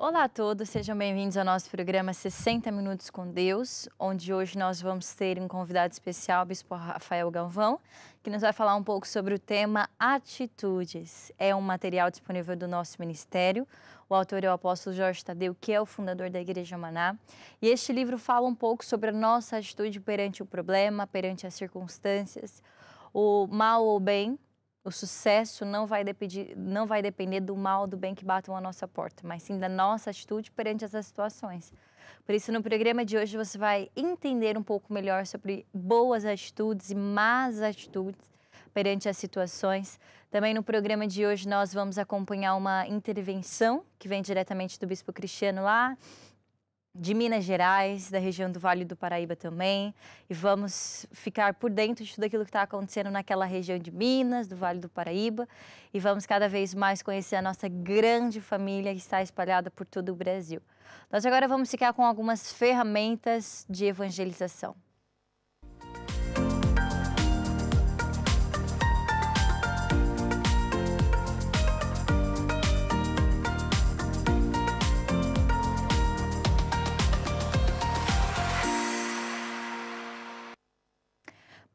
Olá a todos, sejam bem-vindos ao nosso programa 60 Minutos com Deus, onde hoje nós vamos ter um convidado especial, o Bispo Rafael Galvão, que nos vai falar um pouco sobre o tema Atitudes. É um material disponível do nosso ministério. O autor é o apóstolo Jorge Tadeu, que é o fundador da Igreja Maná. E este livro fala um pouco sobre a nossa atitude perante o problema, perante as circunstâncias, o mal ou bem. O sucesso não vai depender do mal ou do bem que batam à nossa porta, mas sim da nossa atitude perante essas situações. Por isso, no programa de hoje, você vai entender um pouco melhor sobre boas atitudes e más atitudes perante as situações. Também no programa de hoje, nós vamos acompanhar uma intervenção que vem diretamente do Bispo Cristiano lá de Minas Gerais, da região do Vale do Paraíba também, e vamos ficar por dentro de tudo aquilo que está acontecendo naquela região de Minas, do Vale do Paraíba, e vamos cada vez mais conhecer a nossa grande família que está espalhada por todo o Brasil. Nós agora vamos ficar com algumas ferramentas de evangelização.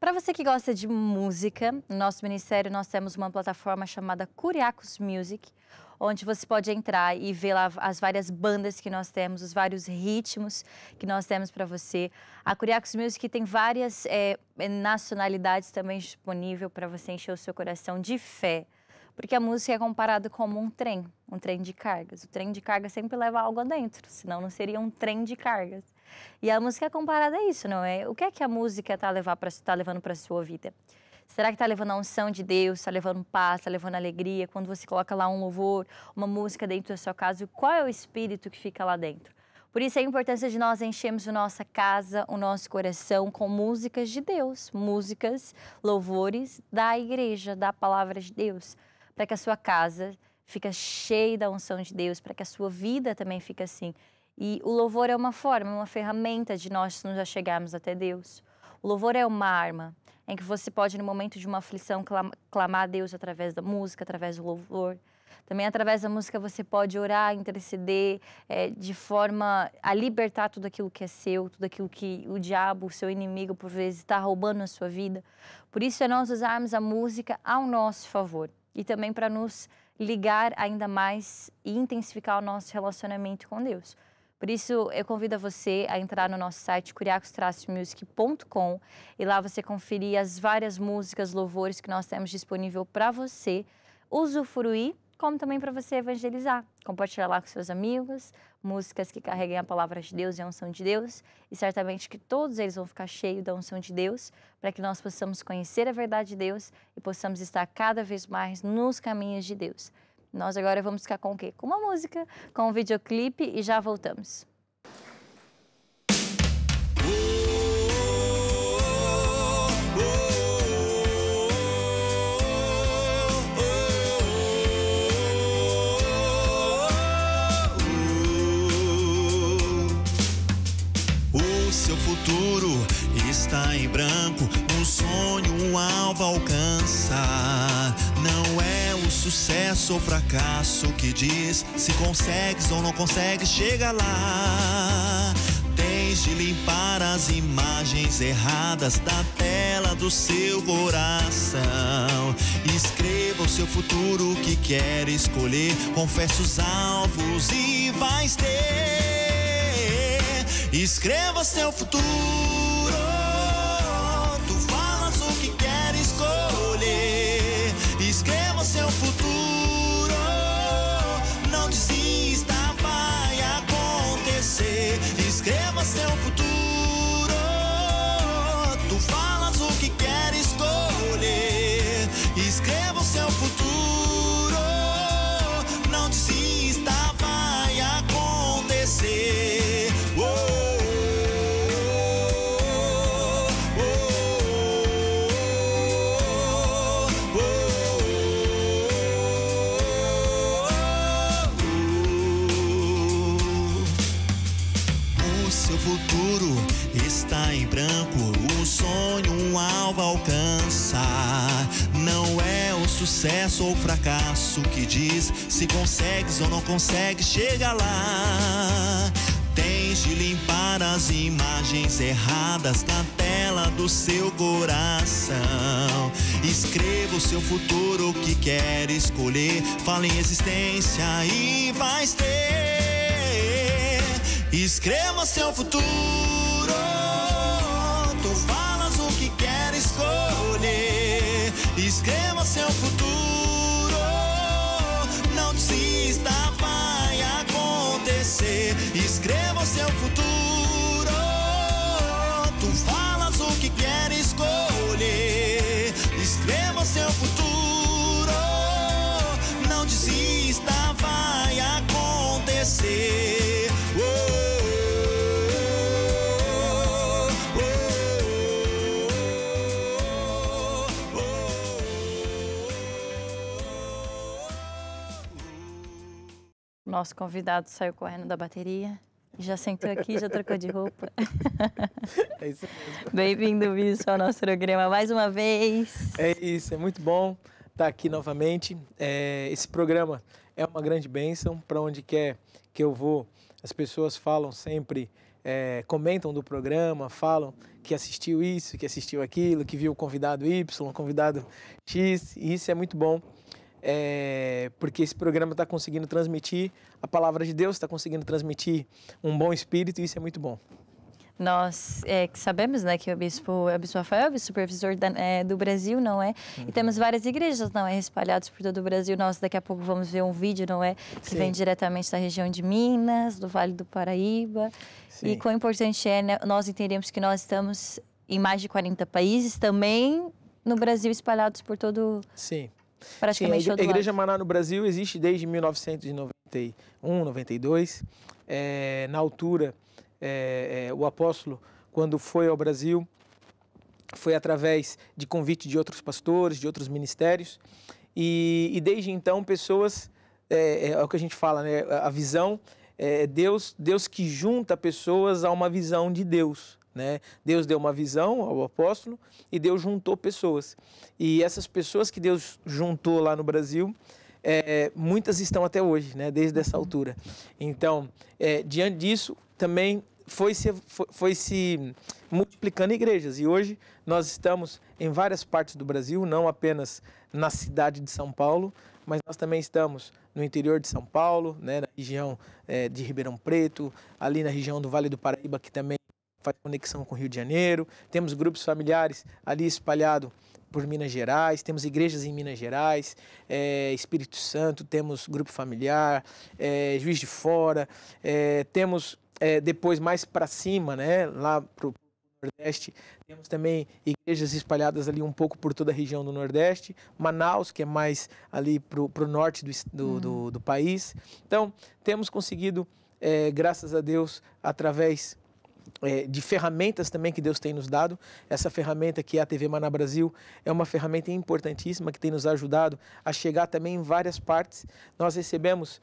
Para você que gosta de música, no nosso ministério nós temos uma plataforma chamada Curiacos Music, onde você pode entrar e ver lá as várias bandas que nós temos, os vários ritmos que nós temos para você. A Curiacos Music tem várias nacionalidades também disponível para você encher o seu coração de fé. Porque a música é comparada como um trem de cargas. O trem de carga sempre leva algo adentro, senão não seria um trem de cargas. E a música é comparada a isso, não é? O que é que a música está levando para a sua vida? Será que está levando a unção de Deus, está levando paz, está levando alegria? Quando você coloca lá um louvor, uma música dentro da sua casa, qual é o espírito que fica lá dentro? Por isso a importância de nós enchermos a nossa casa, o nosso coração com músicas de Deus, músicas, louvores da igreja, da palavra de Deus, para que a sua casa fique cheia da unção de Deus, para que a sua vida também fique assim. E o louvor é uma forma, uma ferramenta de nós nos achegarmos até Deus. O louvor é uma arma em que você pode, no momento de uma aflição, clamar a Deus através da música, através do louvor. Também através da música você pode orar, interceder, de forma a libertar tudo aquilo que é seu, tudo aquilo que o diabo, o seu inimigo, por vezes, está roubando na sua vida. Por isso é nós usarmos a música ao nosso favor. E também para nos ligar ainda mais e intensificar o nosso relacionamento com Deus. Por isso, eu convido a você a entrar no nosso site curiacos-music.com e lá você conferir as várias músicas, louvores que nós temos disponível para você usufruir, como também para você evangelizar. Compartilhar lá com seus amigos, músicas que carreguem a palavra de Deus e a unção de Deus, e certamente que todos eles vão ficar cheios da unção de Deus, para que nós possamos conhecer a verdade de Deus e possamos estar cada vez mais nos caminhos de Deus. Nós agora vamos ficar com o quê? Com uma música, com um videoclipe e já voltamos. O seu futuro está em branco, um sonho, um alvo a alcançar. Não é o sucesso ou fracasso que diz se consegues ou não consegues, chega lá. Tens de limpar as imagens erradas da tela do seu coração. Escreva o seu futuro que quer escolher, confessa os alvos e vais ter. Escreva seu futuro, tu falas o que quer escolher. Escreva seu futuro, não desista, vai acontecer. Escreva seu futuro, tu falas o que quer escolher. Escreva o seu futuro, não desista, vai acontecer. Está em branco, um sonho, um alvo a alcançar. Não é o sucesso sucesso ou fracasso que diz se consegues ou não consegues, chega lá. Tens de limpar as imagens erradas na tela do seu coração. Escreva o seu futuro que quer escolher. Fala em existência e vais ter. Escreva seu futuro. Tu falas o que quer escolher. Escreva seu futuro. Não desista, vai acontecer. Escreva o seu futuro. Tu falas o que quer escolher. Escreva o seu futuro. Não desista, vai acontecer. Nosso convidado saiu correndo da bateria. Já sentou aqui, já trocou de roupa. É isso mesmo. Bem-vindo, Bispo, ao nosso programa mais uma vez. É isso, é muito bom estar aqui novamente. Esse programa é uma grande bênção. Para onde quer que eu vou, as pessoas falam sempre, comentam do programa, falam que assistiu isso, que assistiu aquilo, que viu o convidado Y, o convidado X, e isso é muito bom. Porque esse programa está conseguindo transmitir a palavra de Deus, está conseguindo transmitir um bom espírito, e isso é muito bom. Nós que sabemos, né, que o Bispo Rafael é o supervisor do Brasil, não é? E temos várias igrejas, não é, espalhadas por todo o Brasil. Nós daqui a pouco vamos ver um vídeo, não é, que vem diretamente da região de Minas, do Vale do Paraíba. Sim. E quão importante é, né, nós entendemos que nós estamos em mais de 40 países, também no Brasil, espalhados por todo... Sim. Praticamente Sim, todo a Igreja Maná no Brasil existe desde 1991, 92. Na altura, o apóstolo, quando foi ao Brasil, foi através de convite de outros pastores, de outros ministérios. E desde então, pessoas, é o que a gente fala, né? A visão, Deus que junta pessoas a uma visão de Deus. Né? Deus deu uma visão ao apóstolo e Deus juntou pessoas. E essas pessoas que Deus juntou lá no Brasil, muitas estão até hoje, né? Desde essa altura. Então, diante disso, também foi se multiplicando igrejas. E hoje nós estamos em várias partes do Brasil, não apenas na cidade de São Paulo, mas nós também estamos no interior de São Paulo, né? Na região de Ribeirão Preto, ali na região do Vale do Paraíba, que também faz conexão com o Rio de Janeiro. Temos grupos familiares ali espalhados por Minas Gerais, temos igrejas em Minas Gerais, Espírito Santo, temos grupo familiar, Juiz de Fora, temos depois mais para cima, né, lá para o Nordeste, temos também igrejas espalhadas ali um pouco por toda a região do Nordeste, Manaus, que é mais ali para o norte do país. Então, temos conseguido, graças a Deus, através de ferramentas também que Deus tem nos dado. Essa ferramenta que é a TV Maná Brasil é uma ferramenta importantíssima que tem nos ajudado a chegar também em várias partes. Nós recebemos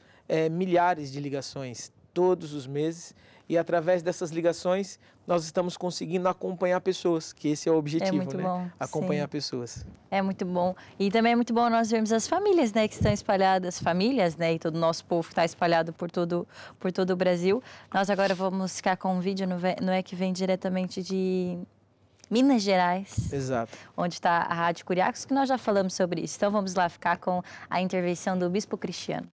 milhares de ligações todos os meses e através dessas ligações nós estamos conseguindo acompanhar pessoas, que esse é o objetivo, muito bom, acompanhar sim. pessoas. É muito bom. E também é muito bom nós vermos as famílias, né, que estão espalhadas, famílias, né, e todo o nosso povo que está espalhado por todo o Brasil. Nós agora vamos ficar com um vídeo, não é, que vem diretamente de Minas Gerais. Exato. Onde está a Rádio Curiacos, que nós já falamos sobre isso. Então vamos lá ficar com a intervenção do Bispo Cristiano.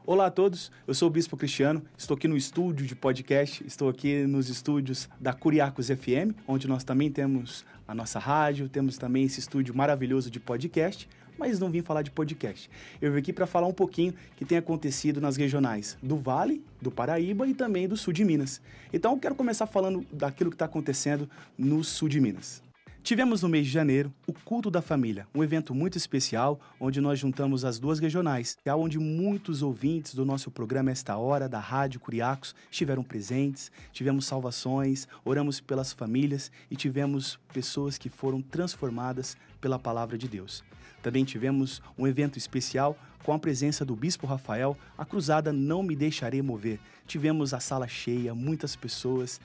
Olá a todos, eu sou o Bispo Cristiano, estou aqui no estúdio de podcast, estou aqui nos estúdios da Curiacos FM, onde nós também temos a nossa rádio, temos também esse estúdio maravilhoso de podcast, mas não vim falar de podcast. Eu vim aqui para falar um pouquinho que tem acontecido nas regionais do Vale, do Paraíba e também do Sul de Minas. Então eu quero começar falando daquilo que está acontecendo no Sul de Minas. Tivemos no mês de janeiro o Culto da Família, um evento muito especial onde nós juntamos as duas regionais, onde muitos ouvintes do nosso programa Esta Hora, da Rádio Curiacos, estiveram presentes, tivemos salvações, oramos pelas famílias e tivemos pessoas que foram transformadas pela Palavra de Deus. Também tivemos um evento especial com a presença do Bispo Rafael, a cruzada Não Me Deixarei Mover. Tivemos a sala cheia, muitas pessoas,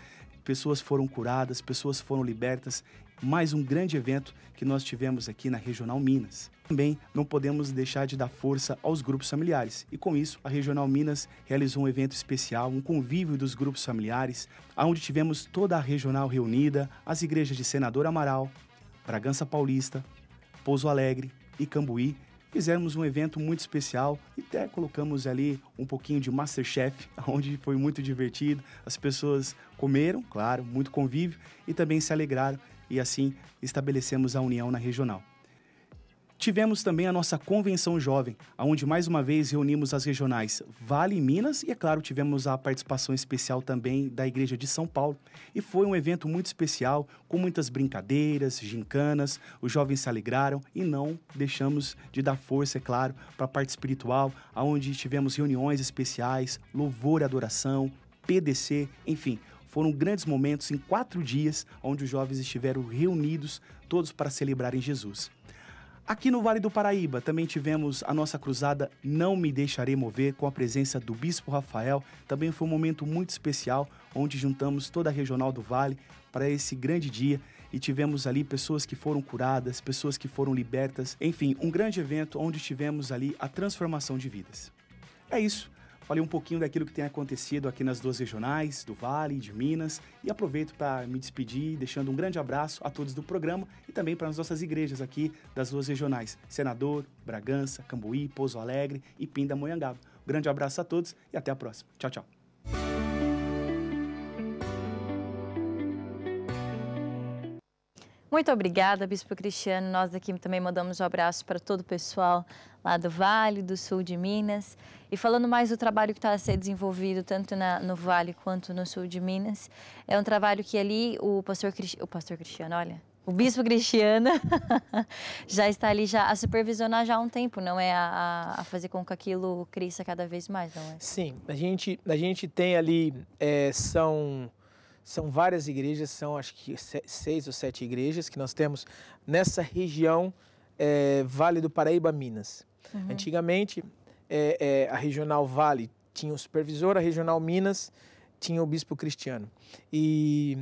pessoas foram curadas, pessoas foram libertas. Mais um grande evento que nós tivemos aqui na Regional Minas. Também não podemos deixar de dar força aos grupos familiares. E com isso, a Regional Minas realizou um evento especial, um convívio dos grupos familiares, onde tivemos toda a regional reunida, as igrejas de Senador Amaral, Bragança Paulista, Pouso Alegre e Cambuí. Fizemos um evento muito especial e até colocamos ali um pouquinho de Masterchef, onde foi muito divertido. As pessoas comeram, claro, muito convívio e também se alegraram. E assim estabelecemos a união na regional. Tivemos também a nossa convenção jovem, onde mais uma vez reunimos as regionais Vale e Minas e, é claro, tivemos a participação especial também da Igreja de São Paulo. E foi um evento muito especial, com muitas brincadeiras, gincanas, os jovens se alegraram e não deixamos de dar força, é claro, para a parte espiritual, onde tivemos reuniões especiais, louvor e adoração, PDC, enfim. Foram grandes momentos em 4 dias, onde os jovens estiveram reunidos, todos para celebrarem Jesus. Aqui no Vale do Paraíba, também tivemos a nossa cruzada Não Me Deixarei Mover, com a presença do Bispo Rafael. Também foi um momento muito especial, onde juntamos toda a regional do Vale para esse grande dia. E tivemos ali pessoas que foram curadas, pessoas que foram libertas. Enfim, um grande evento onde tivemos ali a transformação de vidas. É isso. Falei um pouquinho daquilo que tem acontecido aqui nas 2 regionais, do Vale e de Minas, e aproveito para me despedir, deixando um grande abraço a todos do programa e também para as nossas igrejas aqui das 2 regionais, Senador, Bragança, Cambuí, Pouso Alegre e Pindamonhangaba. Um grande abraço a todos e até a próxima. Tchau, tchau. Muito obrigada, Bispo Cristiano. Nós aqui também mandamos um abraço para todo o pessoal lá do Vale, do Sul de Minas. E falando mais do trabalho que está a ser desenvolvido tanto no Vale quanto no Sul de Minas, é um trabalho que ali o pastor Cristiano, olha, o Bispo Cristiano já está ali já a supervisionar já há um tempo, não é? A fazer com que aquilo cresça cada vez mais, não é? Sim, a gente tem ali, são várias igrejas, são acho que 6 ou 7 igrejas que nós temos nessa região Vale do Paraíba, Minas. Uhum. Antigamente, a Regional Vale tinha o supervisor, a Regional Minas tinha o Bispo Cristiano. E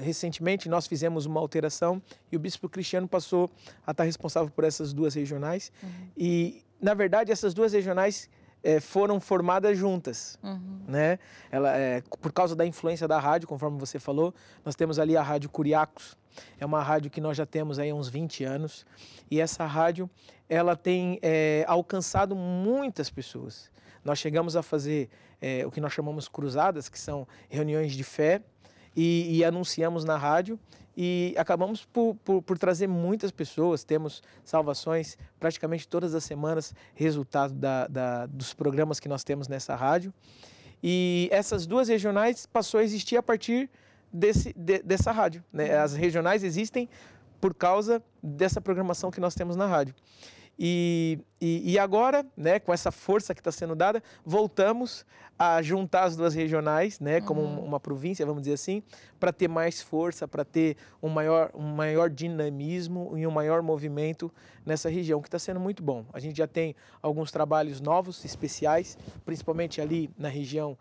recentemente, nós fizemos uma alteração e o Bispo Cristiano passou a estar responsável por essas 2 regionais. Uhum. E, na verdade, essas 2 regionais foram formadas juntas, né? Por causa da influência da rádio, conforme você falou, nós temos ali a Rádio Curiacos, é uma rádio que nós já temos aí há uns 20 anos, e essa rádio, ela tem alcançado muitas pessoas. Nós chegamos a fazer o que nós chamamos cruzadas, que são reuniões de fé, e anunciamos na rádio, e acabamos por trazer muitas pessoas, temos salvações praticamente todas as semanas, resultado dos programas que nós temos nessa rádio. E essas 2 regionais passou a existir a partir dessa rádio, né? As regionais existem por causa dessa programação que nós temos na rádio. E agora, né, com essa força que está sendo dada, voltamos a juntar as 2 regionais, né, como uma província, vamos dizer assim, para ter mais força, para ter um maior dinamismo e um maior movimento nessa região, que está sendo muito bom. A gente já tem alguns trabalhos novos, especiais, principalmente ali na região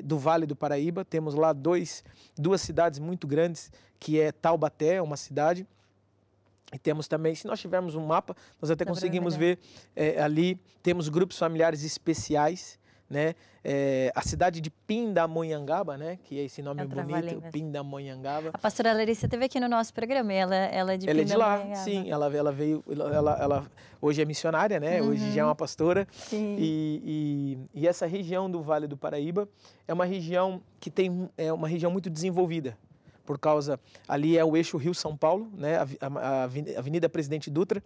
do Vale do Paraíba. Temos lá 2 cidades muito grandes, que é Taubaté, uma cidade. E temos também, se nós tivermos um mapa, nós até conseguimos ver ali, temos grupos familiares especiais, né? A cidade de Pindamonhangaba, né? Que é esse nome bonito, Pindamonhangaba. A pastora Larissa esteve aqui no nosso programa, ela é de Pindamonhangaba. Ela é de lá, sim, ela veio, ela hoje é missionária, né? Hoje já é uma pastora. Sim. E essa região do Vale do Paraíba é uma região que é uma região muito desenvolvida. Por causa, ali é o eixo Rio-São Paulo, né? A Avenida Presidente Dutra,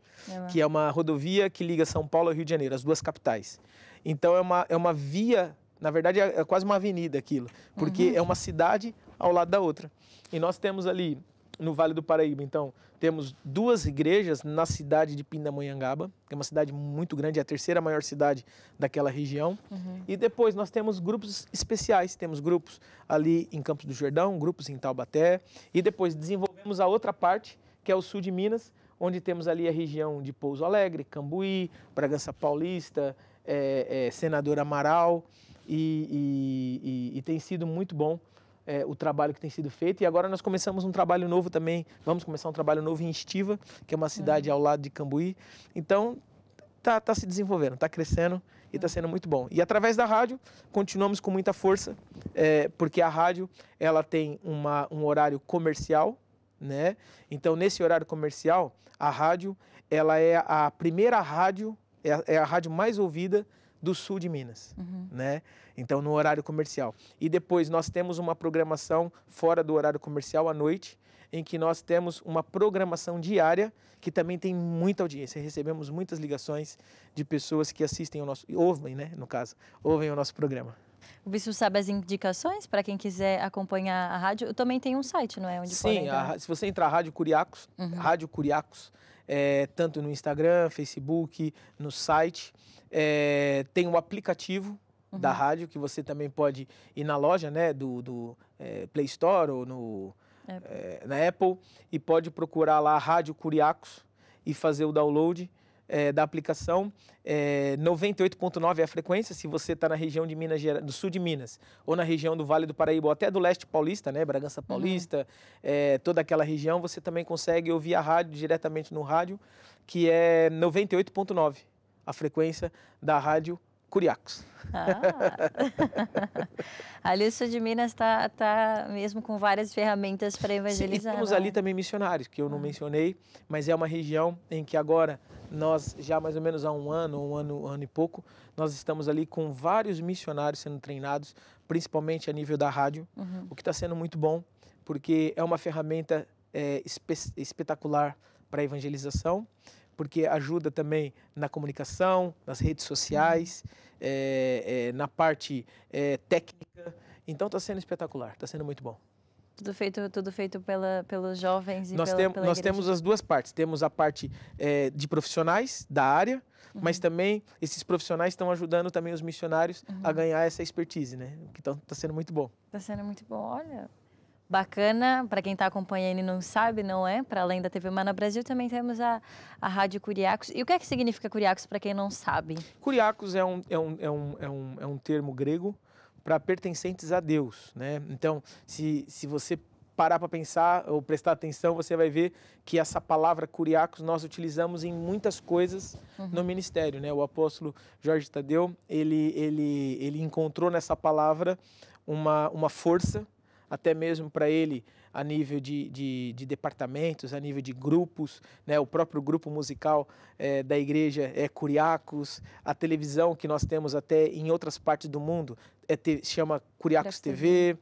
que é uma rodovia que liga São Paulo ao Rio de Janeiro, as 2 capitais. Então é uma via, na verdade é quase uma avenida aquilo, porque é uma cidade ao lado da outra. E nós temos ali, no Vale do Paraíba, então, temos 2 igrejas na cidade de Pindamonhangaba, que é uma cidade muito grande, é a 3ª maior cidade daquela região. E depois nós temos grupos especiais, temos grupos ali em Campos do Jordão, grupos em Taubaté, e depois desenvolvemos a outra parte, que é o sul de Minas, onde temos ali a região de Pouso Alegre, Cambuí, Bragança Paulista, Senador Amaral, e tem sido muito bom o trabalho que tem sido feito. E agora nós começamos um trabalho novo também, vamos começar um trabalho novo em Estiva, que é uma cidade ao lado de Cambuí. Então, tá se desenvolvendo, está crescendo e está sendo muito bom. E através da rádio, continuamos com muita força, porque a rádio ela tem um horário comercial, né? Então, nesse horário comercial, a rádio ela é a primeira rádio, é a rádio mais ouvida do sul de Minas, né? Então, no horário comercial. E depois nós temos uma programação fora do horário comercial à noite, em que nós temos uma programação diária que também tem muita audiência. Recebemos muitas ligações de pessoas que assistem ao nosso, ouvem, né, no caso, ouvem o nosso programa. O bispo sabe as indicações para quem quiser acompanhar a rádio? Eu também tenho um site, não é? Onde sim, se você entrar Rádio Curiacos, Rádio Curiacos, tanto no Instagram, Facebook, no site, tem um aplicativo da rádio que você também pode ir na loja, né, do Play Store ou na Apple, e pode procurar lá Rádio Curiacos e fazer o download da aplicação. 98.9 é a frequência. Se você está na região de Minas Gerais, do sul de Minas, ou na região do Vale do Paraíba, ou até do leste paulista, né, Bragança Paulista, toda aquela região, você também consegue ouvir a rádio diretamente no rádio, que é 98.9, a frequência da Rádio Curiacos. Ali o sul de Minas tá mesmo com várias ferramentas para evangelizar. Sim, e temos ali também missionários, que eu não mencionei, mas é uma região em que agora nós, já mais ou menos há um ano e pouco, nós estamos ali com vários missionários sendo treinados, principalmente a nível da rádio, o que está sendo muito bom, porque é uma ferramenta espetacular para a evangelização, porque ajuda também na comunicação, nas redes sociais, na parte técnica. Então está sendo espetacular, está sendo muito bom. Tudo feito pelos jovens e nós temos as duas partes. Temos a parte de profissionais da área, mas também esses profissionais estão ajudando também os missionários a ganhar essa expertise, né? Então está sendo muito bom. Está sendo muito bom, olha. Bacana, para quem está acompanhando e não sabe, não é? Para além da TV Mana Brasil, também temos a Rádio Curiacos. E o que é que significa Curiacos, para quem não sabe? Curiacos é um termo grego para pertencentes a Deus, né? Então, se você parar para pensar ou prestar atenção, você vai ver que essa palavra Curiacos nós utilizamos em muitas coisas no ministério, né? O apóstolo Jorge Tadeu, ele encontrou nessa palavra uma força, até mesmo para ele a nível de departamentos, a nível de grupos, né? O próprio grupo musical da igreja é Curiacos, a televisão que nós temos até em outras partes do mundo chama Curiacos TV,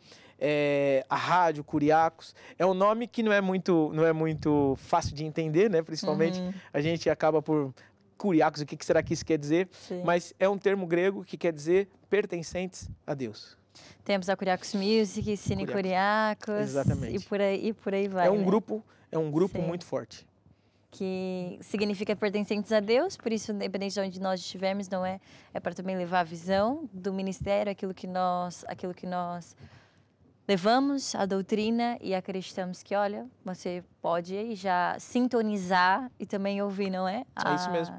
a rádio Curiacos. É um nome que não é muito fácil de entender, né? Principalmente a gente acaba por Curiacos, o que será que isso quer dizer? Sim. Mas é um termo grego que quer dizer pertencentes a Deus. Temos a Curiacos Music, Cine Curiacos. Exatamente. E por aí vai. É um grupo muito forte. Que significa pertencentes a Deus, por isso, independente de onde nós estivermos, não é para também levar a visão do ministério, aquilo que nós levamos, a doutrina, e acreditamos que, olha, você pode já sintonizar e também ouvir, não é? É isso mesmo.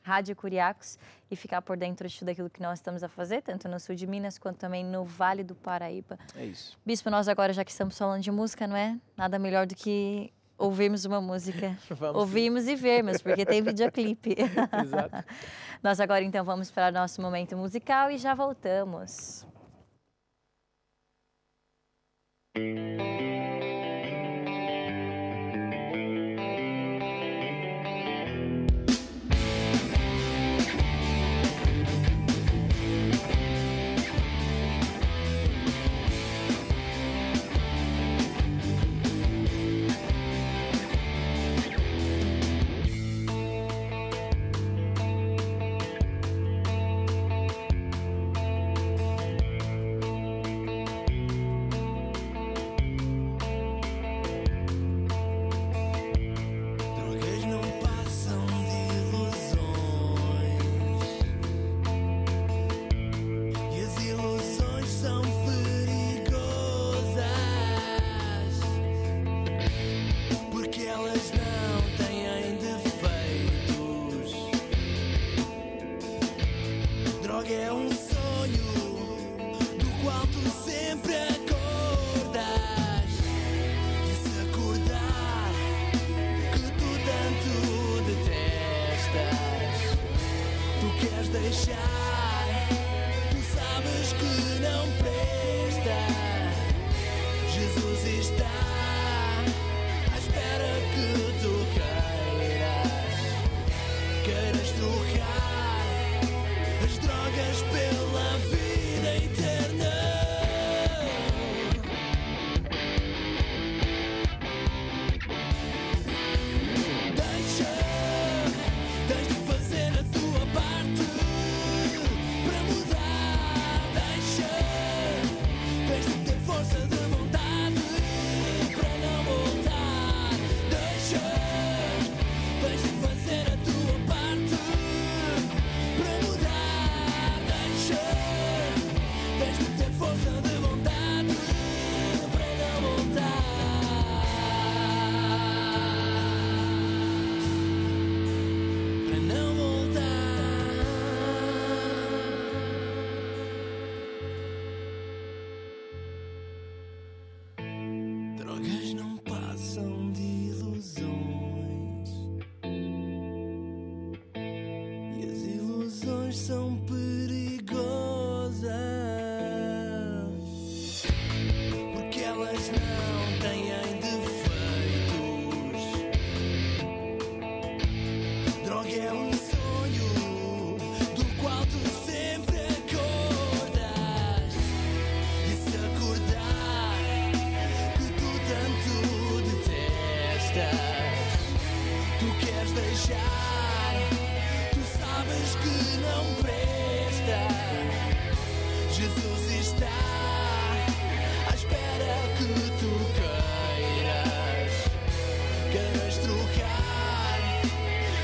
Rádio Curiacos, e ficar por dentro de tudo aquilo que nós estamos a fazer, tanto no sul de Minas quanto também no Vale do Paraíba. É isso. Bispo, nós agora, já que estamos falando de música, não é? Nada melhor do que ouvirmos uma música. Ouvirmos e vermos, porque tem videoclipe. Exato. Nós agora, então, vamos para o nosso momento musical e já voltamos. É um sonho do qual tu sempre acordas. queres deixar, tu sabes que não presta. Jesus está à espera que tu queiras trocar as drogas pela vida eterna. Tens de fazer a tua parte para mudar. Tens de ter força de vontade para não voltar. Tens de fazer a tua parte para mudar. Tens de ter força de vontade para não voltar. Para não voltar. Drogas não passam de ilusões, e as ilusões são perigosas, porque elas não têm defeitos. Droga é um sonho do qual tu sempre acordas, e se acordar que tu tanto detestas, tu queres deixar, tu sabes que não presta. Jesus está à espera que tu queiras trocar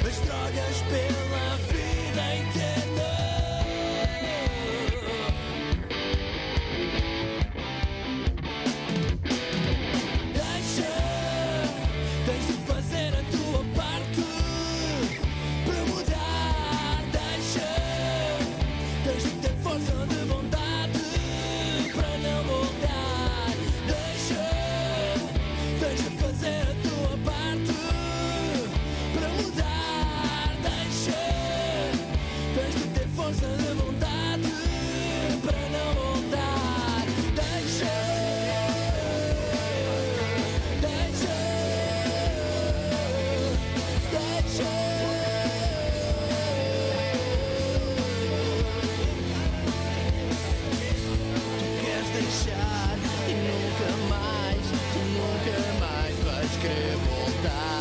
as drogas pela vida eterna. Tens de fazer a tua parte para mudar. Tens de ter força de vontade para não voltar. Tens de fazer a tua parte para mudar. Tens de ter força de vontade para não voltar. Tu queres deixar e nunca mais vais querer voltar.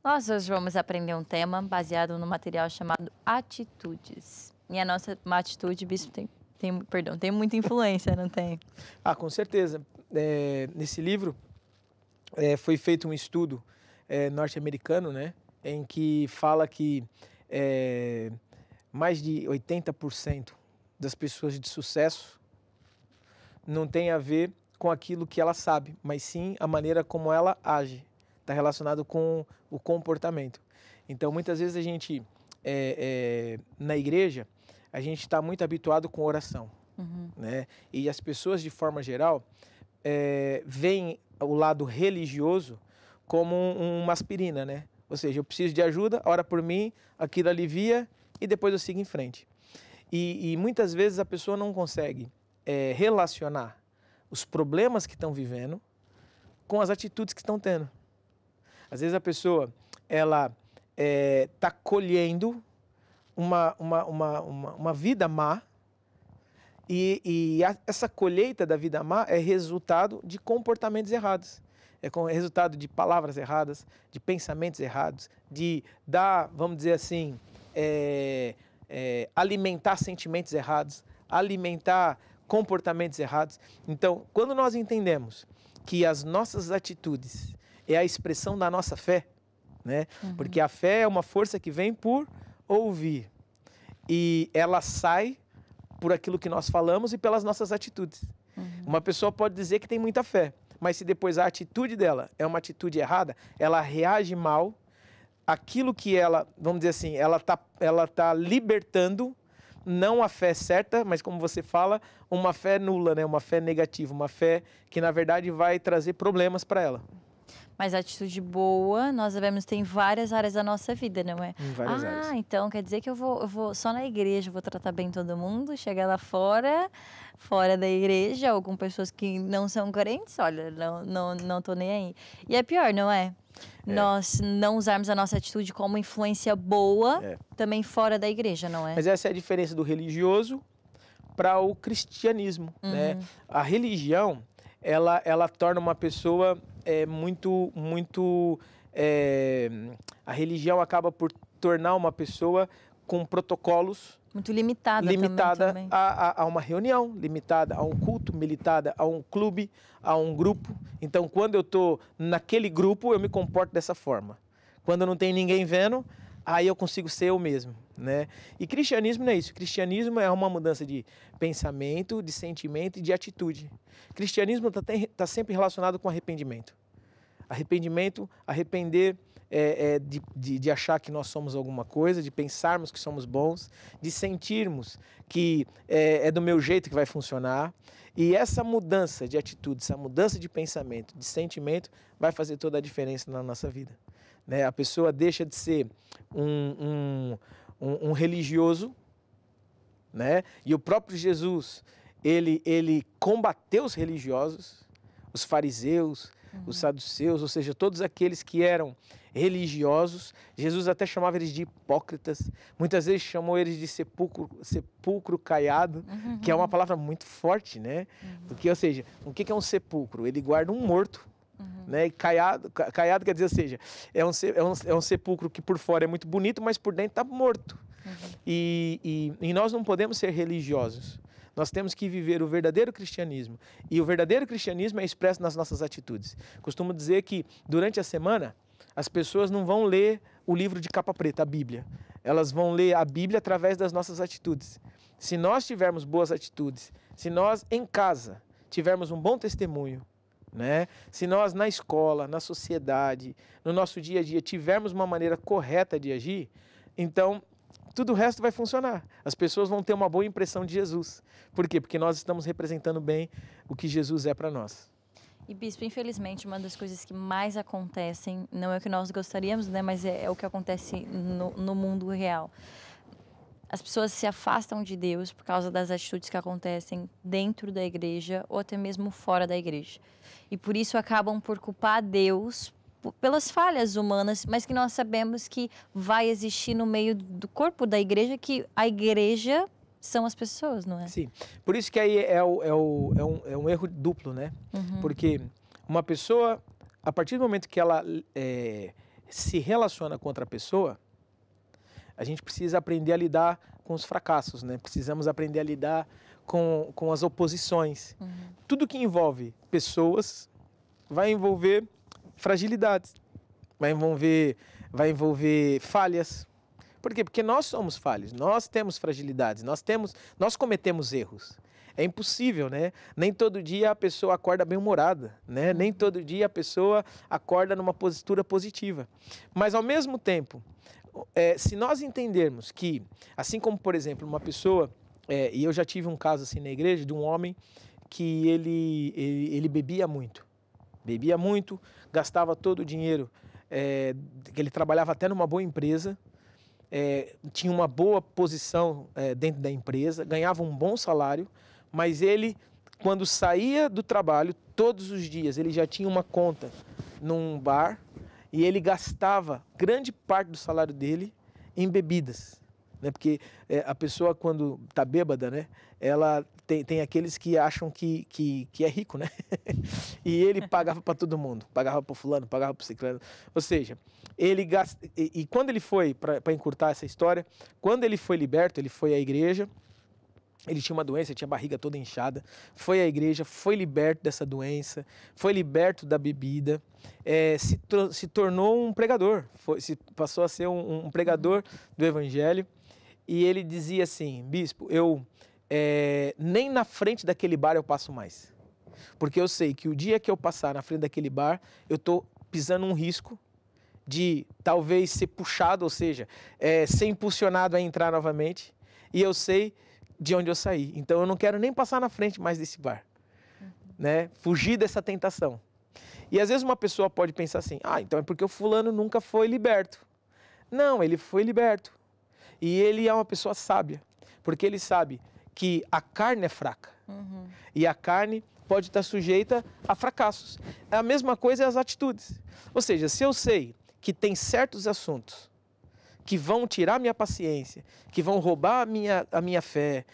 Nós hoje vamos aprender um tema baseado no material chamado atitudes. E a nossa uma atitude, bispo, tem muita influência, não tem? Ah, com certeza. Nesse livro foi feito um estudo norte-americano, né, em que fala que mais de 80% das pessoas de sucesso não tem a ver com aquilo que ela sabe, mas sim a maneira como ela age. Está relacionado com o comportamento. Então, muitas vezes a gente, na igreja, a gente está muito habituado com oração. Né? E as pessoas, de forma geral, veem o lado religioso como uma aspirina, né? Ou seja, eu preciso de ajuda, ora por mim, aquilo alivia e depois eu sigo em frente. E muitas vezes a pessoa não consegue relacionar os problemas que estão vivendo com as atitudes que estão tendo. Às vezes a pessoa, ela está colhendo uma vida má e essa colheita da vida má é resultado de comportamentos errados. É resultado de palavras erradas, de pensamentos errados, de dar, vamos dizer assim, alimentar sentimentos errados, alimentar comportamentos errados. Então, quando nós entendemos que as nossas atitudes é a expressão da nossa fé, né? Porque a fé é uma força que vem por ouvir e ela sai por aquilo que nós falamos e pelas nossas atitudes. Uma pessoa pode dizer que tem muita fé, mas se depois a atitude dela é uma atitude errada, ela reage mal aquilo que ela, vamos dizer assim, ela tá libertando, não a fé certa, mas como você fala, uma fé nula, né? Uma fé negativa, uma fé que na verdade vai trazer problemas para ela. Mas a atitude boa, nós devemos ter em várias áreas da nossa vida, não é? Em várias áreas. Então quer dizer que eu vou só na igreja, vou tratar bem todo mundo, chegar lá fora da igreja, ou com pessoas que não são crentes, olha, não tô nem aí. E é pior, não é? Nós não usarmos a nossa atitude como influência boa também fora da igreja, não é? Mas essa é a diferença do religioso para o cristianismo, né? A religião, ela torna uma pessoa a religião acaba por tornar uma pessoa com protocolos Muito limitada também. a uma reunião, limitada a um culto, limitada a um clube, a um grupo. Então, quando eu estou naquele grupo, eu me comporto dessa forma. Quando não tem ninguém vendo, aí eu consigo ser eu mesmo, né? E cristianismo não é isso. Cristianismo é uma mudança de pensamento, de sentimento e de atitude. Cristianismo está sempre relacionado com arrependimento. Arrepender de achar que nós somos alguma coisa, de pensarmos que somos bons, de sentirmos que é do meu jeito que vai funcionar. E essa mudança de atitude, essa mudança de pensamento, de sentimento, vai fazer toda a diferença na nossa vida, né? A pessoa deixa de ser um religioso, né? E o próprio Jesus, ele combateu os religiosos, os fariseus, os saduceus, ou seja, todos aqueles que eram religiosos. Jesus até chamava eles de hipócritas, muitas vezes chamou eles de sepulcro caiado, que é uma palavra muito forte, né? Porque, ou seja, o que é um sepulcro? Ele guarda um morto, né? E caiado quer dizer, ou seja, é um sepulcro que por fora é muito bonito, mas por dentro está morto. E nós não podemos ser religiosos. Nós temos que viver o verdadeiro cristianismo. E o verdadeiro cristianismo é expresso nas nossas atitudes. Costumo dizer que, durante a semana, as pessoas não vão ler o livro de capa preta, a Bíblia. Elas vão ler a Bíblia através das nossas atitudes. Se nós tivermos boas atitudes, se nós, em casa, tivermos um bom testemunho, né? Se nós, na escola, na sociedade, no nosso dia a dia, tivermos uma maneira correta de agir, então tudo o resto vai funcionar. As pessoas vão ter uma boa impressão de Jesus. Por quê? Porque nós estamos representando bem o que Jesus é para nós. E, Bispo, infelizmente, uma das coisas que mais acontecem, não é o que nós gostaríamos, né, mas é o que acontece no mundo real. As pessoas se afastam de Deus por causa das atitudes que acontecem dentro da igreja ou até mesmo fora da igreja. E por isso acabam por culpar Deus pelas falhas humanas, mas que nós sabemos que vai existir no meio do corpo da igreja, que a igreja são as pessoas, não é? Sim, por isso que aí é um erro duplo, né? Porque uma pessoa, a partir do momento que ela se relaciona com outra pessoa, a gente precisa aprender a lidar com os fracassos, né? Precisamos aprender a lidar com as oposições. Tudo que envolve pessoas vai envolver fragilidades, vai envolver falhas. Por quê? Porque nós somos falhos, nós temos fragilidades, nós cometemos erros. É impossível, né? Nem todo dia a pessoa acorda bem-humorada, né? Nem todo dia a pessoa acorda numa postura positiva. Mas, ao mesmo tempo, se nós entendermos que, assim como, por exemplo, uma pessoa, e eu já tive um caso assim na igreja, de um homem que ele bebia muito, gastava todo o dinheiro, que ele trabalhava até numa boa empresa, tinha uma boa posição dentro da empresa, ganhava um bom salário, mas ele, quando saía do trabalho, todos os dias, ele já tinha uma conta num bar e ele gastava grande parte do salário dele em bebidas, né? Porque a pessoa, quando está bêbada, né, ela tem aqueles que acham que é rico, né? E ele pagava para todo mundo, pagava para o fulano, pagava para o ciclano. Ou seja, e quando ele foi, para encurtar essa história, quando ele foi liberto, ele foi à igreja, ele tinha uma doença, tinha a barriga toda inchada, foi à igreja, foi liberto dessa doença, foi liberto da bebida, se tornou um pregador, passou a ser um pregador do evangelho. E ele dizia assim: bispo, nem na frente daquele bar eu passo mais. Porque eu sei que o dia que eu passar na frente daquele bar, eu estou pisando um risco de talvez ser puxado, ou seja, ser impulsionado a entrar novamente, e eu sei de onde eu saí. Então eu não quero nem passar na frente mais desse bar, né? Fugir dessa tentação. E às vezes uma pessoa pode pensar assim, então é porque o fulano nunca foi liberto. Não, ele foi liberto. E ele é uma pessoa sábia, porque ele sabe que a carne é fraca. E a carne pode estar sujeita a fracassos. A mesma coisa é as atitudes. Ou seja, se eu sei que tem certos assuntos que vão tirar minha paciência, que vão roubar a minha fé,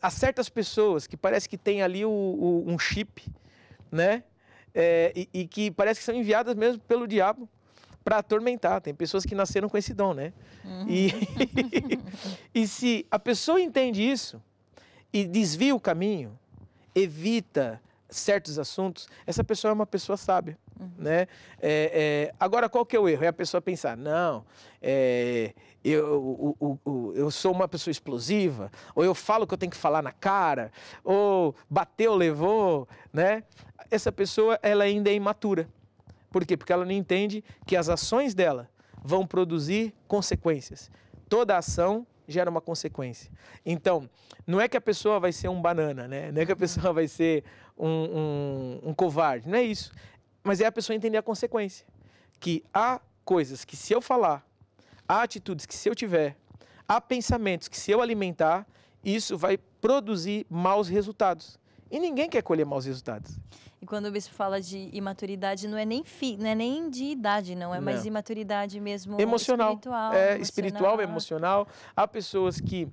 há certas pessoas que parece que tem ali um chip, né? E que parece que são enviadas mesmo pelo diabo para atormentar. Tem pessoas que nasceram com esse dom, né? E se a pessoa entende isso e desvia o caminho, evita certos assuntos, essa pessoa é uma pessoa sábia, né? Agora, qual que é o erro? É a pessoa pensar, não, eu sou uma pessoa explosiva, ou eu falo o que eu tenho que falar na cara, ou bateu, levou, né? Essa pessoa, ela ainda é imatura. Por quê? Porque ela não entende que as ações dela vão produzir consequências. Toda ação gera uma consequência. Então, não é que a pessoa vai ser um banana, né? Não é que a pessoa vai ser um covarde, não é isso. Mas é a pessoa entender a consequência. Que há coisas que se eu falar, há atitudes que se eu tiver, há pensamentos que se eu alimentar, isso vai produzir maus resultados. E ninguém quer colher maus resultados. E quando o bispo fala de imaturidade, não é nem de idade, não. É mais imaturidade mesmo emocional. Espiritual. Espiritual, emocional. Há pessoas que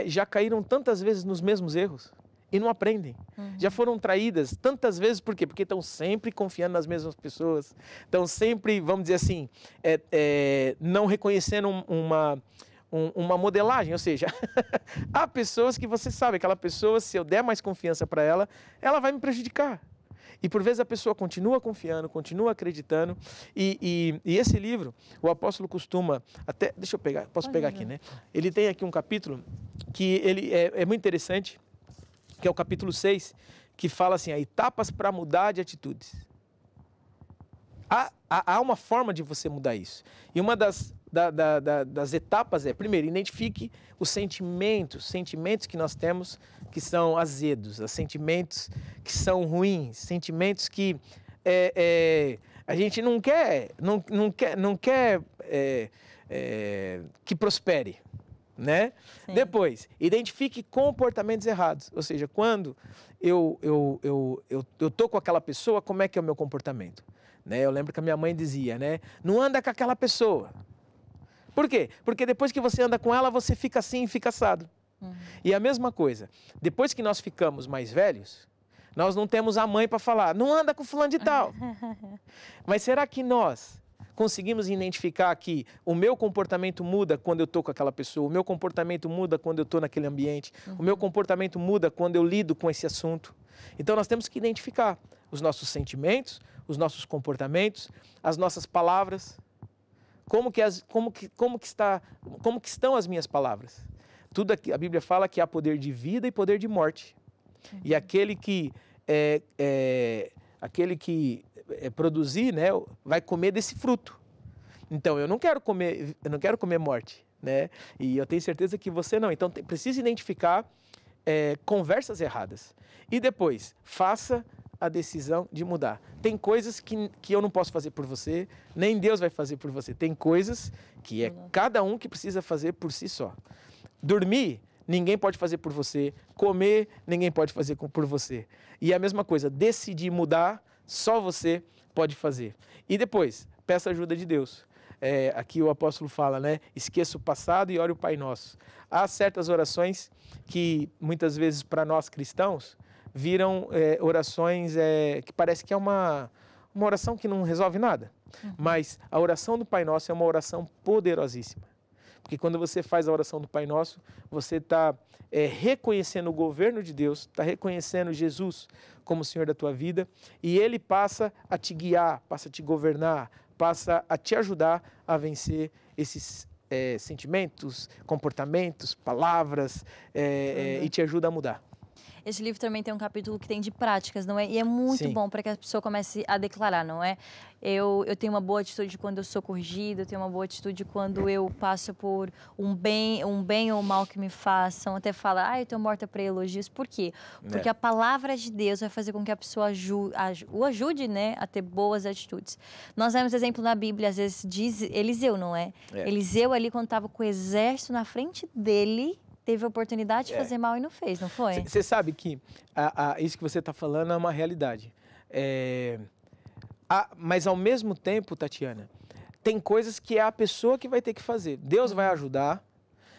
já caíram tantas vezes nos mesmos erros e não aprendem. Já foram traídas tantas vezes, por quê? Porque estão sempre confiando nas mesmas pessoas. Estão sempre, vamos dizer assim, não reconhecendo uma modelagem, ou seja, há pessoas que você sabe, aquela pessoa, se eu der mais confiança para ela, ela vai me prejudicar. E por vezes a pessoa continua confiando, continua acreditando. E esse livro, o apóstolo costuma, até, deixa eu pegar, posso pegar aqui, né? Ele tem aqui um capítulo que ele é muito interessante, que é o capítulo 6, que fala assim, etapas para mudar de atitudes. Há uma forma de você mudar isso. E uma das etapas primeiro, identifique os sentimentos que nós temos que são azedos, os sentimentos que são ruins, sentimentos que a gente não quer que prospere, né? Sim. Depois, identifique comportamentos errados, ou seja, quando eu tô com aquela pessoa, como é que é o meu comportamento? Né? Eu lembro que a minha mãe dizia, né? Não anda com aquela pessoa. Por quê? Porque depois que você anda com ela, você fica assim, fica assado. E a mesma coisa, depois que nós ficamos mais velhos, nós não temos a mãe para falar, não anda com fulano de tal. Mas será que nós conseguimos identificar que o meu comportamento muda quando eu estou com aquela pessoa, o meu comportamento muda quando eu estou naquele ambiente, o meu comportamento muda quando eu lido com esse assunto? Então nós temos que identificar os nossos sentimentos, os nossos comportamentos, as nossas palavras, como que estão as minhas palavras. Tudo aqui, a Bíblia fala que há poder de vida e poder de morte. E aquele que produzir, né, vai comer desse fruto. Então eu não quero comer morte, né? E eu tenho certeza que você não. Então precisa identificar conversas erradas. E depois, faça a decisão de mudar. Tem coisas que eu não posso fazer por você, nem Deus vai fazer por você. Tem coisas que é cada um que precisa fazer por si só. Dormir, ninguém pode fazer por você. Comer, ninguém pode fazer por você. E a mesma coisa, decidir mudar, só você pode fazer. E depois, peça ajuda de Deus. Aqui o apóstolo fala, né? Esqueça o passado e ore o Pai Nosso. Há certas orações que muitas vezes para nós cristãos viram orações que parece que é uma oração que não resolve nada. Mas a oração do Pai Nosso é uma oração poderosíssima. Porque quando você faz a oração do Pai Nosso, você está reconhecendo o governo de Deus, está reconhecendo Jesus como o Senhor da tua vida, e Ele passa a te guiar, passa a te governar, passa a te ajudar a vencer esses sentimentos, comportamentos, palavras, e te ajuda a mudar. Esse livro também tem um capítulo que tem de práticas, não é? E é muito Sim. bom para que a pessoa comece a declarar, não é? Eu tenho uma boa atitude quando eu sou corrigida, eu tenho uma boa atitude quando eu passo por um bem ou mal que me façam. Até fala, eu tô morta para elogios. Por quê? Porque a palavra de Deus vai fazer com que a pessoa o ajude, né, a ter boas atitudes. Nós vemos exemplo na Bíblia, às vezes diz Eliseu, não é? Eliseu ali, quando estava com o exército na frente dele, teve a oportunidade de fazer mal e não fez, não foi? Você sabe que isso que você está falando é uma realidade. Mas ao mesmo tempo, Tatiana, tem coisas que é a pessoa que vai ter que fazer. Deus vai ajudar,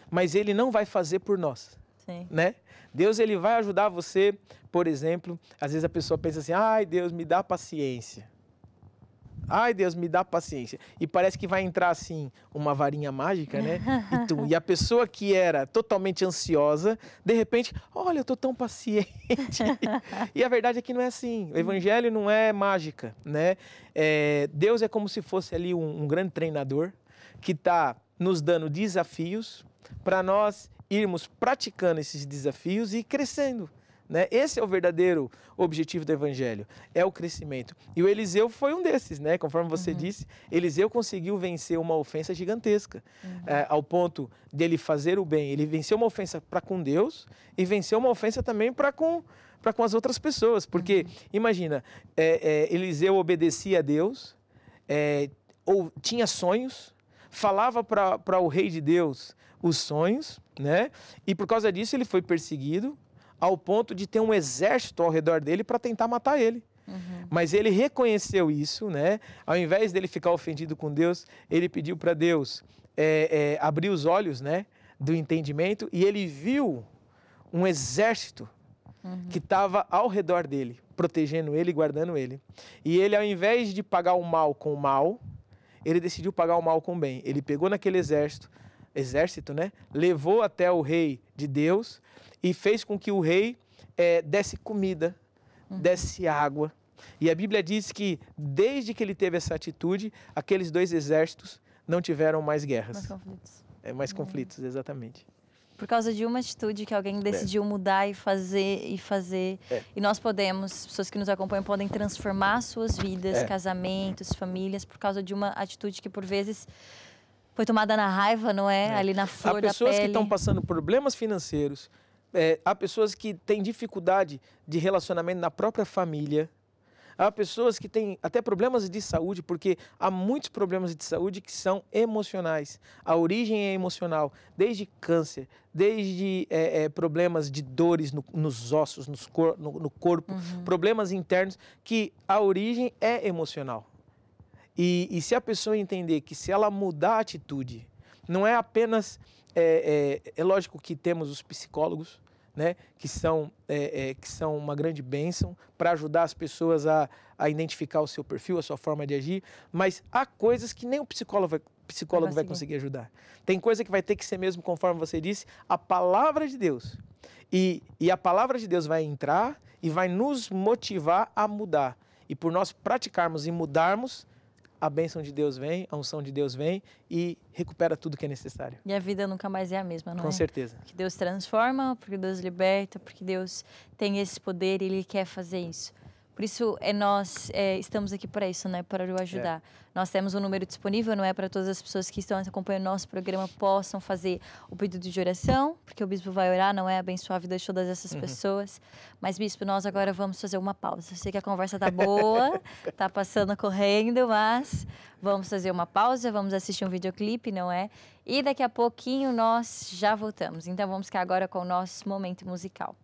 mas Ele não vai fazer por nós. Sim. Né? Deus ele vai ajudar você, por exemplo, às vezes a pessoa pensa assim, ai Deus, me dá paciência. Ai, Deus, me dá paciência. E parece que vai entrar, assim, uma varinha mágica, né? E a pessoa que era totalmente ansiosa, de repente, olha, eu tô tão paciente. E a verdade é que não é assim. O evangelho não é mágica, né? Deus é como se fosse ali um grande treinador que está nos dando desafios para nós irmos praticando esses desafios e crescendo. Né? Esse é o verdadeiro objetivo do evangelho, é o crescimento. E o Eliseu foi um desses, né? Conforme você disse, Eliseu conseguiu vencer uma ofensa gigantesca, ao ponto de ele fazer o bem. Ele venceu uma ofensa para com Deus e venceu uma ofensa também para com as outras pessoas. Porque, imagina, Eliseu obedecia a Deus, ou tinha sonhos, falava para o rei de Deus os sonhos, né? E por causa disso ele foi perseguido, ao ponto de ter um exército ao redor dele para tentar matar ele. Mas ele reconheceu isso, né? Ao invés dele ficar ofendido com Deus, ele pediu para Deus abrir os olhos, né, do entendimento, e ele viu um exército que estava ao redor dele, protegendo ele e guardando ele. E ele, ao invés de pagar o mal com o mal, ele decidiu pagar o mal com o bem. Ele pegou naquele exército, né? Levou até o rei de Deus e fez com que o rei desse comida, desse água. E a Bíblia diz que desde que ele teve essa atitude, aqueles dois exércitos não tiveram mais guerras. Mais conflitos. Mais conflitos, exatamente. Por causa de uma atitude que alguém decidiu mudar e fazer. E nós podemos, pessoas que nos acompanham, podem transformar suas vidas, casamentos, famílias, por causa de uma atitude que por vezes foi tomada na raiva, não é? Ali na flor da pele. Há pessoas que estão passando por problemas financeiros, há pessoas que têm dificuldade de relacionamento na própria família, há pessoas que têm até problemas de saúde, porque há muitos problemas de saúde que são emocionais. A origem é emocional, desde câncer, desde problemas de dores nos ossos, no corpo, problemas internos, que a origem é emocional. E se a pessoa entender que se ela mudar a atitude, não é apenas... É lógico que temos os psicólogos, né, que são uma grande bênção para ajudar as pessoas a identificar o seu perfil, a sua forma de agir, mas há coisas que nem o psicólogo vai conseguir ajudar. Tem coisa que vai ter que ser mesmo, conforme você disse, a palavra de Deus. E a palavra de Deus vai entrar e vai nos motivar a mudar. E por nós praticarmos e mudarmos, a bênção de Deus vem, a unção de Deus vem e recupera tudo que é necessário. E a vida nunca mais é a mesma, não é? Com certeza. Porque Deus transforma, porque Deus liberta, porque Deus tem esse poder e Ele quer fazer isso. Por isso, nós estamos aqui para isso, né? Para o ajudar. Nós temos um número disponível, não é? Para todas as pessoas que estão acompanhando nosso programa possam fazer o pedido de oração, porque o bispo vai orar, não é? Abençoar a vida de todas essas pessoas. Mas, bispo, nós agora vamos fazer uma pausa. Eu sei que a conversa tá boa, tá passando correndo, mas vamos fazer uma pausa, vamos assistir um videoclipe, não é? E daqui a pouquinho nós já voltamos. Então, vamos ficar agora com o nosso momento musical.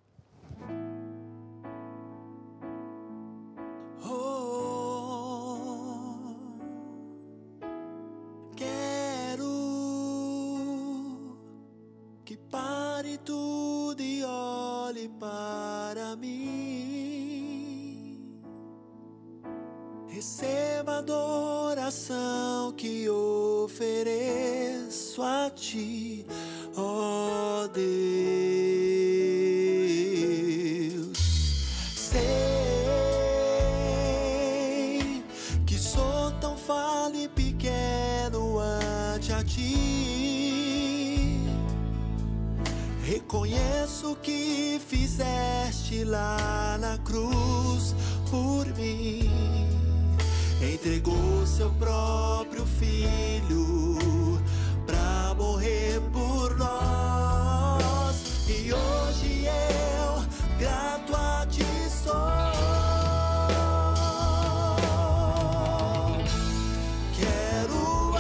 Pare tudo e olhe para mim. Receba a adoração que ofereço a ti, ó Deus. Sei que sou tão falho e pequeno ante a ti. Reconheço que fizeste lá na cruz por mim. Entregou seu próprio filho pra morrer por nós. E hoje eu grato a ti sou. Quero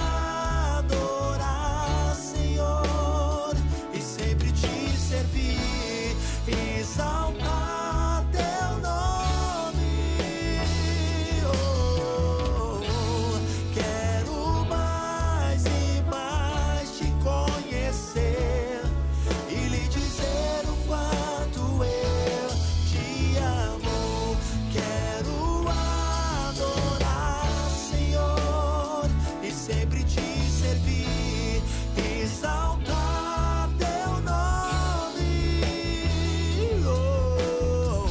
adorar, Senhor, e sempre te servir, exaltar teu nome. Oh, quero mais e mais te conhecer e lhe dizer o quanto eu te amo. Quero adorar, Senhor, e sempre te servir, exaltar teu nome. Oh,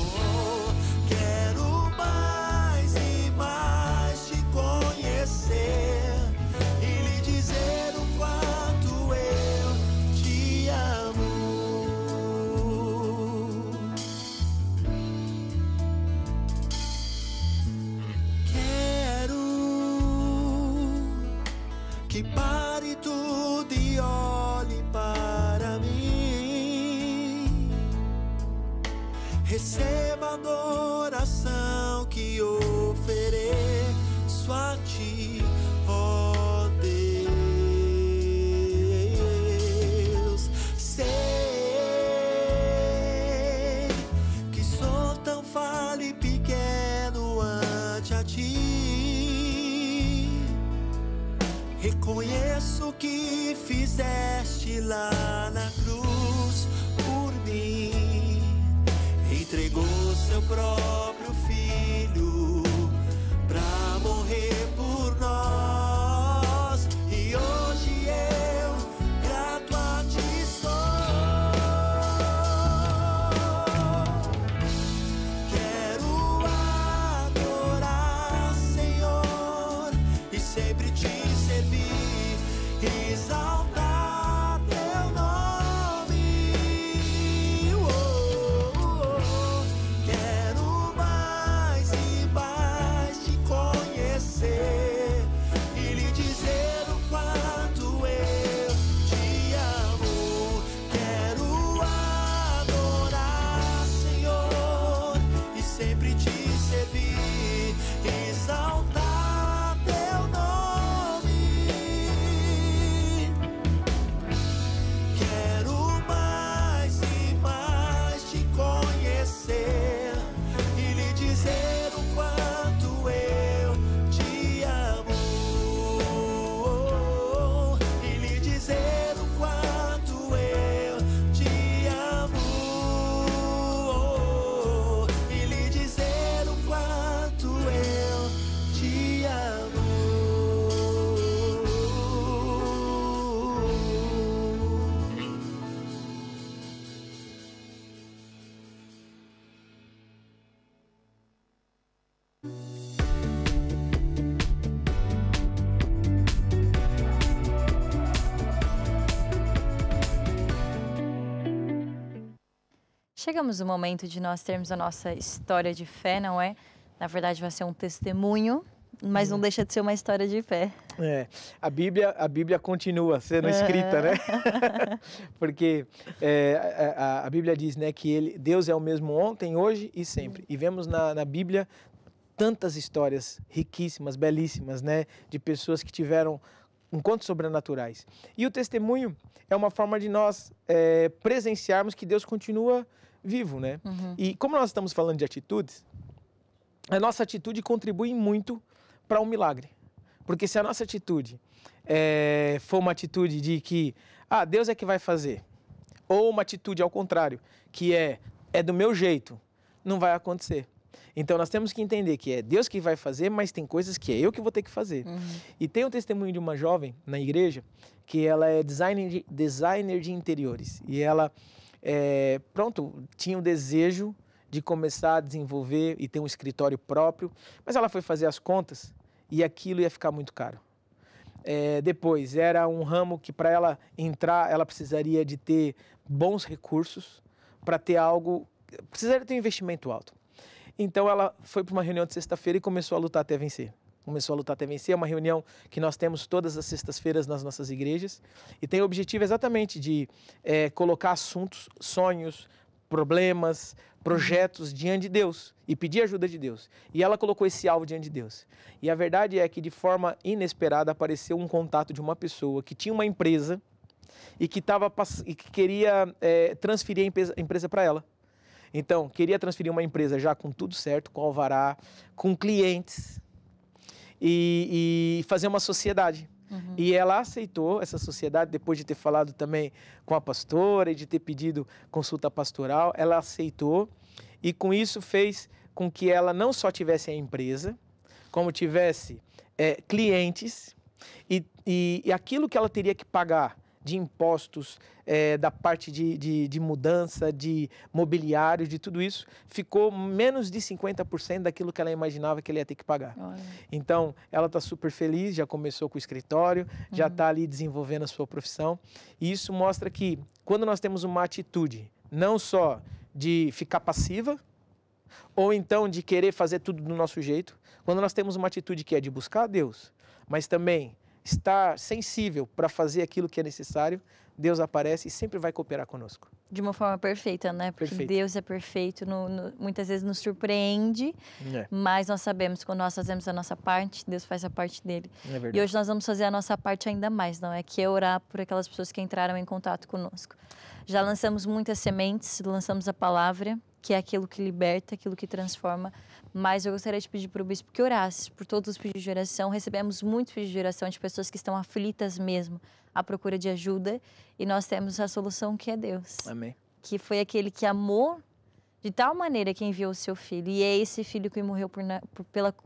quero mais e mais te conhecer e lhe dizer o quanto eu te amo. Quero que pare tudo e olhe para mim. Receba a adoração que ofereço a ti, ó Deus. Sei que sou tão falho e pequeno ante a ti. Reconheço que fizeste lá na cruz por mim. Entregou seu próprio filho pra morrer por nós. E hoje eu grato a ti sou. Quero adorar, Senhor, e sempre te servir, exaltar teu nome. Oh, quero mais e mais te conhecer e lhe dizer o quanto eu te amo. Quero adorar, Senhor, e sempre te servir, exaltar teu nome. Quero mais e mais te conhecer e lhe dizer o quanto eu te amo. E lhe dizer o quanto eu te amo. E lhe dizer o quanto eu te amo. Chegamos no momento de nós termos a nossa história de fé, não é? Na verdade, vai ser um testemunho, mas não deixa de ser uma história de fé. É, a Bíblia continua sendo escrita, né? Porque a Bíblia diz, né, que Deus é o mesmo ontem, hoje e sempre. E vemos na Bíblia tantas histórias riquíssimas, belíssimas, né, de pessoas que tiveram encontros sobrenaturais. E o testemunho é uma forma de nós presenciarmos que Deus continua vivo, né? E como nós estamos falando de atitudes, a nossa atitude contribui muito para um milagre. Porque se a nossa atitude for uma atitude de que Deus é que vai fazer, ou uma atitude ao contrário, que é do meu jeito, não vai acontecer. Então nós temos que entender que é Deus que vai fazer, mas tem coisas que é eu que vou ter que fazer. E tem um testemunho de uma jovem na igreja que ela é designer de interiores. E ela, tinha o desejo de começar a desenvolver e ter um escritório próprio, mas ela foi fazer as contas e aquilo ia ficar muito caro. Depois, era um ramo que para ela entrar, ela precisaria de ter bons recursos para ter algo, precisaria ter um investimento alto. Então ela foi para uma reunião de sexta-feira e começou a lutar até vencer. Começou a lutar até vencer, é uma reunião que nós temos todas as sextas-feiras nas nossas igrejas e tem o objetivo exatamente de colocar assuntos, sonhos, problemas, projetos diante de Deus e pedir ajuda de Deus. E ela colocou esse alvo diante de Deus. E a verdade é que de forma inesperada apareceu um contato de uma pessoa que tinha uma empresa e que queria transferir a empresa para ela. Então, queria transferir uma empresa já com tudo certo, com alvará, com clientes e fazer uma sociedade. E ela aceitou essa sociedade, depois de ter falado também com a pastora e de ter pedido consulta pastoral, ela aceitou e com isso fez com que ela não só tivesse a empresa, como tivesse clientes e aquilo que ela teria que pagar de impostos, da parte de mudança, de mobiliário, de tudo isso, ficou menos de 50% daquilo que ela imaginava que ela ia ter que pagar. Olha. Então, ela está super feliz, já começou com o escritório, já está ali desenvolvendo a sua profissão. E isso mostra que quando nós temos uma atitude, não só de ficar passiva, ou então de querer fazer tudo do nosso jeito, quando nós temos uma atitude que é de buscar a Deus, mas também estar sensível para fazer aquilo que é necessário, Deus aparece e sempre vai cooperar conosco. De uma forma perfeita, né? Porque Perfeito. Deus é perfeito, muitas vezes nos surpreende, mas nós sabemos que quando nós fazemos a nossa parte, Deus faz a parte dele. É verdade. E hoje nós vamos fazer a nossa parte ainda mais, não é? Que é orar por aquelas pessoas que entraram em contato conosco. Já lançamos muitas sementes, lançamos a palavra, que é aquilo que liberta, aquilo que transforma. Mas eu gostaria de pedir para o bispo que orasse por todos os pedidos de oração. Recebemos muitos pedidos de oração de pessoas que estão aflitas mesmo, à procura de ajuda. E nós temos a solução que é Deus. Amém. Que foi aquele que amou de tal maneira que enviou o seu filho. E é esse filho que morreu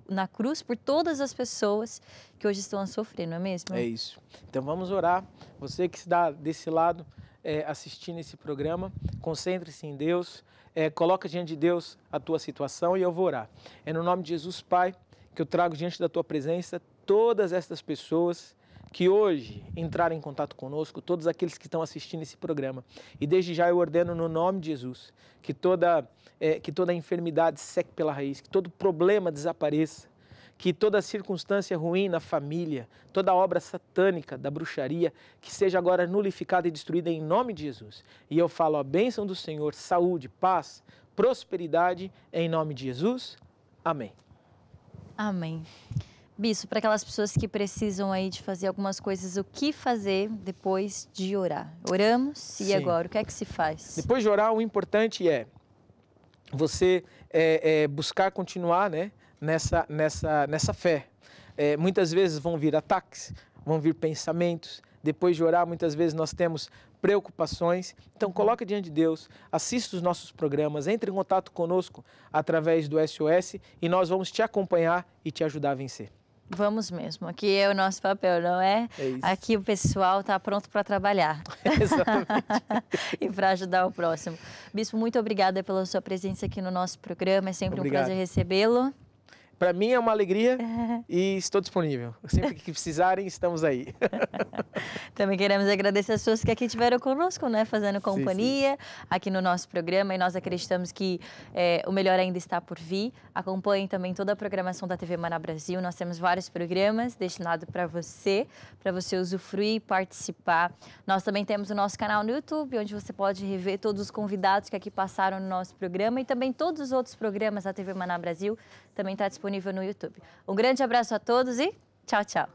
na cruz por todas as pessoas que hoje estão a sofrer, não é mesmo? É isso. Então vamos orar. Você que está desse lado assistindo esse programa, concentre-se em Deus. Coloca diante de Deus a tua situação e eu vou orar. É no nome de Jesus, Pai, que eu trago diante da tua presença todas estas pessoas que hoje entraram em contato conosco, todos aqueles que estão assistindo esse programa. E desde já eu ordeno no nome de Jesus que toda enfermidade seque pela raiz, que todo problema desapareça, que toda circunstância ruim na família, toda obra satânica da bruxaria, que seja agora nulificada e destruída em nome de Jesus. E eu falo a bênção do Senhor, saúde, paz, prosperidade, em nome de Jesus. Amém. Amém. Bispo, para aquelas pessoas que precisam aí de fazer algumas coisas, o que fazer depois de orar? Oramos e Sim. agora? O que é que se faz? Depois de orar, o importante é você buscar continuar, né, nessa fé. Muitas vezes vão vir ataques, vão vir pensamentos. Depois de orar, muitas vezes nós temos preocupações. Então, coloca diante de Deus, assista os nossos programas, entre em contato conosco através do SOS e nós vamos te acompanhar e te ajudar a vencer. Vamos mesmo. Aqui é o nosso papel, não é? É isso. Aqui o pessoal está pronto para trabalhar. Exatamente. E para ajudar o próximo. Bispo, muito obrigada pela sua presença aqui no nosso programa. É sempre Obrigado. um prazer recebê-lo. Para mim é uma alegria e estou disponível. Sempre que precisarem, estamos aí. Também queremos agradecer as pessoas que aqui estiveram conosco, né? Fazendo companhia aqui no nosso programa. E nós acreditamos que o melhor ainda está por vir. Acompanhem também toda a programação da TV Maná Brasil. Nós temos vários programas destinados para você usufruir e participar. Nós também temos o nosso canal no YouTube, onde você pode rever todos os convidados que aqui passaram no nosso programa. E também todos os outros programas da TV Maná Brasil também está disponível no YouTube. Um grande abraço a todos e tchau, tchau.